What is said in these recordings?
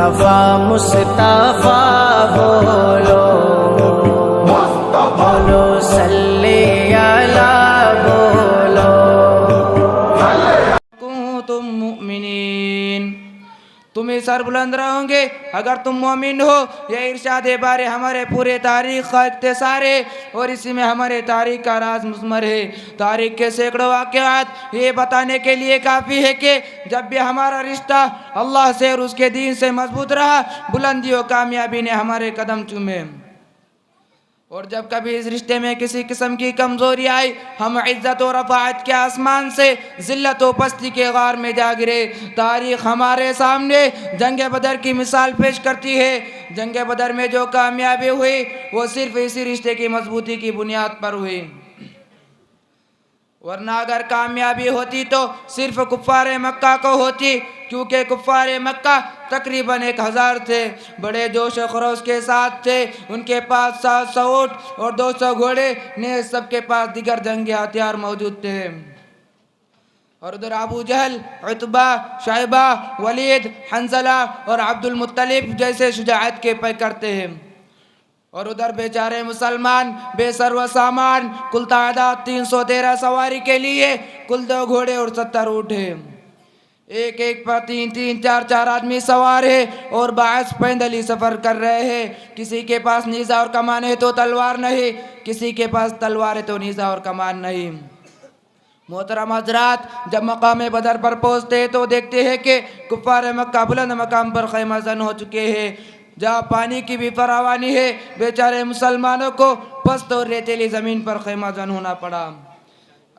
मुस्तफा मुस्तफा बोलो, बोलो सल्ले अला बोलो। तुम मुमिनीन, तुम ही सर बुलंद रहोगे अगर तुम मोमिन हो। ये इरशाद बारे हमारे पूरे तारीख का इख्तिसार है और इसी में हमारे तारीख का राज मुज़मर है। तारीख के सैकड़ों वाक़यात ये बताने के लिए काफ़ी है कि जब भी हमारा रिश्ता अल्लाह से और उसके दीन से मजबूत रहा, बुलंदी और कामयाबी ने हमारे कदम चूमे। और जब कभी इस रिश्ते में किसी किस्म की कमज़ोरी आई, हम इज़्ज़त और रफ़ाअत के आसमान से ज़िल्लत और पस्ती के गार में जा गिरे। तारीख़ हमारे सामने जंग बदर की मिसाल पेश करती है। जंग बदर में जो कामयाबी हुई वो सिर्फ इसी रिश्ते की मजबूती की बुनियाद पर हुई, वरना अगर कामयाबी होती तो सिर्फ कुफ़ारे मक्का को होती, क्योंकि कुफ़ारे मक्का तकरीबन 1000 थे, बड़े जोश व खरोश के साथ थे। उनके पास 700 ऊँट और 200 घोड़े ने, सबके पास दिगर जंगी हथियार मौजूद थे। और उधर अबू जहल, उतबा, शैबा, वलीद, हंज़ला और अब्दुल मुत्तलिब जैसे शुजाअत के पैकर थे। और उधर बेचारे मुसलमान बेसर व सामान, कुल तादाद 313 सवारी के लिए कुल 2 घोड़े और 70 ऊँट है। एक एक पर 3-3, 4-4 आदमी सवार है और बाइस पैदल सफ़र कर रहे हैं। किसी के पास नीज़ा और कमान है तो तलवार नहीं, किसी के पास तलवार है तो नीज़ा और कमान नहीं। मोहतरम हज़रात, जब मकाम बदर पर पहुँचते तो देखते हैं कि कुफ़ार मक्का बुलंद मकाम पर ख़ैमा ज़न हो चुके हैं, जहाँ पानी की भी फरावानी है। बेचारे मुसलमानों को पस्त और रेतीली ज़मीन पर ख़ैमा ज़न होना पड़ा,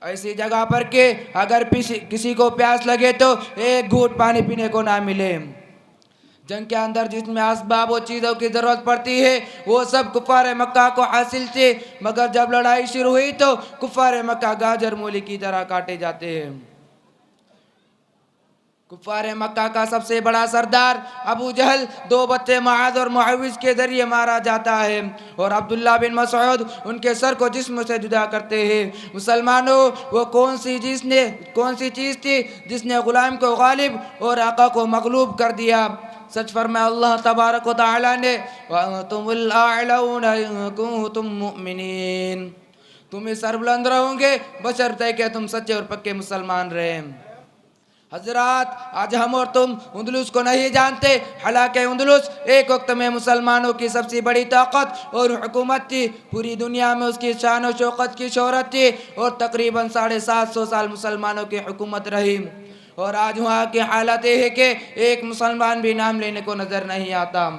ऐसी जगह पर के अगर किसी को प्यास लगे तो एक घूंट पानी पीने को ना मिले। जंग के अंदर जिसमें असबाब और चीज़ों की ज़रूरत पड़ती है वो सब कुफ़ार मक्का को हासिल थे, मगर जब लड़ाई शुरू हुई तो कुफ़ार मक्का गाजर मूली की तरह काटे जाते हैं। कुफ़ार मक्का का सबसे बड़ा सरदार अबू जहल 2 बच्चे मुआज़ और मुआविज़ के ज़रिए मारा जाता है और अब्दुल्ला बिन मसऊद उनके सर को जिस्म से जुदा करते हैं। मुसलमानों, वो कौन सी चीज़ थी जिसने ग़ुलाम को गालिब और आका को मग़लूब कर दिया? सच फरमाया अल्लाह तबारक व तआला ने, वअंतुमुल अअलौना इन कुंतुम मुमिनीन, तुम ही सरबुलंद रहोगे बशर्ते कि तुम सच्चे और पक्के मुसलमान रहे। हजरात, आज हम और तुम उंदलुस को नहीं जानते, हालांकि उंदलुस एक वक्त में मुसलमानों की सबसे बड़ी ताकत और हुकूमत थी। पूरी दुनिया में उसकी शान और शौकत की शोहरत थी और तकरीबन 750 साल मुसलमानों की हुकूमत रही। और आज वहाँ की हालत ये है कि एक मुसलमान भी नाम लेने को नज़र नहीं आता।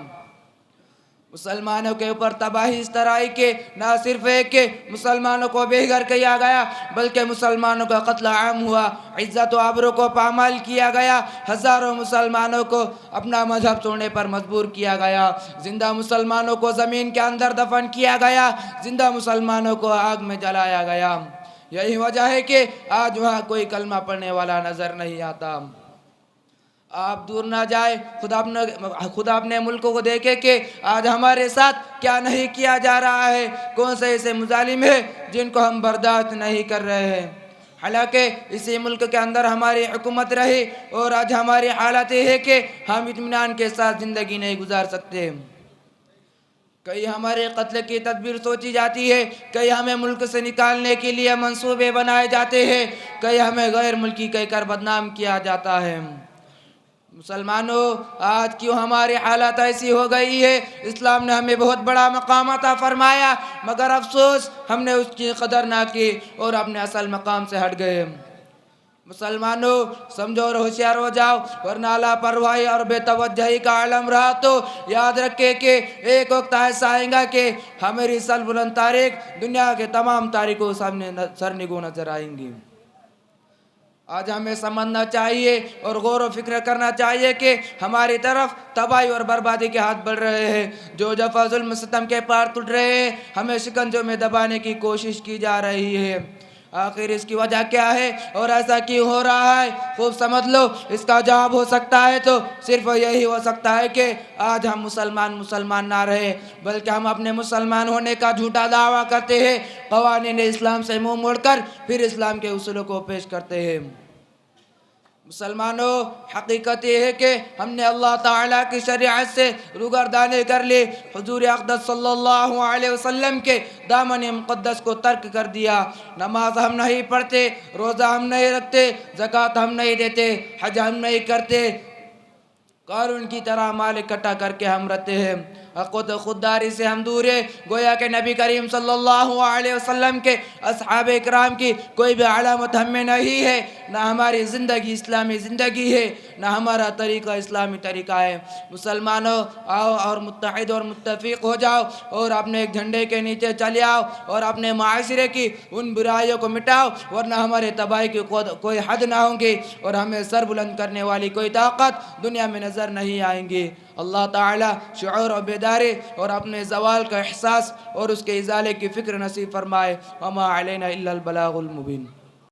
मुसलमानों के ऊपर तबाही इस तरह आई कि ना सिर्फ है कि मुसलमानों को बेघर किया गया, बल्कि मुसलमानों का कत्ल आम हुआ, इज्जत व आबरू को पामाल किया गया, हज़ारों मुसलमानों को अपना मजहब छोड़ने पर मजबूर किया गया, जिंदा मुसलमानों को ज़मीन के अंदर दफन किया गया, जिंदा मुसलमानों को आग में जलाया गया। यही वजह है कि आज वहाँ कोई कलमा पढ़ने वाला नज़र नहीं आता। आप दूर ना जाए, खुदा अपने मुल्क को देखे कि आज हमारे साथ क्या नहीं किया जा रहा है। कौन से ऐसे मुजालिम है जिनको हम बर्दाश्त नहीं कर रहे हैं। हालांकि इसी मुल्क के अंदर हमारी हुकूमत रही और आज हमारी हालत ये है कि हम इत्मीनान के साथ ज़िंदगी नहीं गुजार सकते। कई हमारे कत्ल की तदबीर सोची जाती है, कई हमें मुल्क से निकालने के लिए मंसूबे बनाए जाते हैं, कई हमें गैर मुल्की कहकर बदनाम किया जाता है। मुसलमानों, आज क्यों हमारी हालत ऐसी हो गई है? इस्लाम ने हमें बहुत बड़ा मकाम अता फरमाया, मगर अफसोस हमने उसकी कदर ना की और अपने असल मकाम से हट गए। मुसलमानों, समझो और होशियार हो जाओ, वरना लापरवाही और बेतवज्जही का आलम रहा तो याद रखे कि एक वक्त ऐसा आएगा कि हमारी सरबुलंद तारीख दुनिया के तमाम तारीखों सामने सरनिगो नजर आएंगी। आज हमें समझना चाहिए और गौर व फिक्र करना चाहिए कि हमारी तरफ तबाही और बर्बादी के हाथ बढ़ रहे हैं। जो जफा जुल्म सितम के पार टूट रहे हैं, हमें शिकंजों में दबाने की कोशिश की जा रही है। आखिर इसकी वजह क्या है और ऐसा क्यों हो रहा है? खूब समझ लो, इसका जवाब हो सकता है तो सिर्फ यही हो सकता है कि आज हम मुसलमान ना रहे, बल्कि हम अपने मुसलमान होने का झूठा दावा करते हैं, क़वानीन इस्लाम से मुँह मोड़कर फिर इस्लाम के उसूलों को पेश करते हैं। मुसलमानों, हकीकत ये है कि हमने अल्लाह ताला की शरीयत से रुगरदाने कर ली, हुजूर अक़दस सल्लल्लाहु अलैहि वसल्लम के दामन मुक़द्दस को तर्क कर दिया। नमाज हम नहीं पढ़ते, रोज़ा हम नहीं रखते, ज़कात हम नहीं देते, हज हम नहीं करते, कारून की तरह माल इकट्ठा करके हम रहते हैं। खुददारी से हम दूर है। गोया के नबी करीम सल्लल्लाहु अलैहि वसल्लम के असहाब इकराम की कोई भी अलामत हमें नहीं है। ना हमारी ज़िंदगी इस्लामी ज़िंदगी है, ना हमारा तरीक़ा इस्लामी तरीक़ा है। मुसलमानों, आओ और मुत्तहिद और मुत्तफ़िक़ हो जाओ और अपने एक झंडे के नीचे चले आओ और अपने माशरे की उन बुराइयों को मिटाओ, वरना हमारे तबाही की कोई हद ना होंगी और हमें सर बुलंद करने वाली कोई ताकत दुनिया में नज़र नहीं आएंगी। अल्लाह ताला शुऊर और बेदारी और अपने ज़वाल का एहसास और उसके इज़ाले की फ़िक्र नसीब फरमाए। वमा अलैना इल्लल बलागुल मुबीन।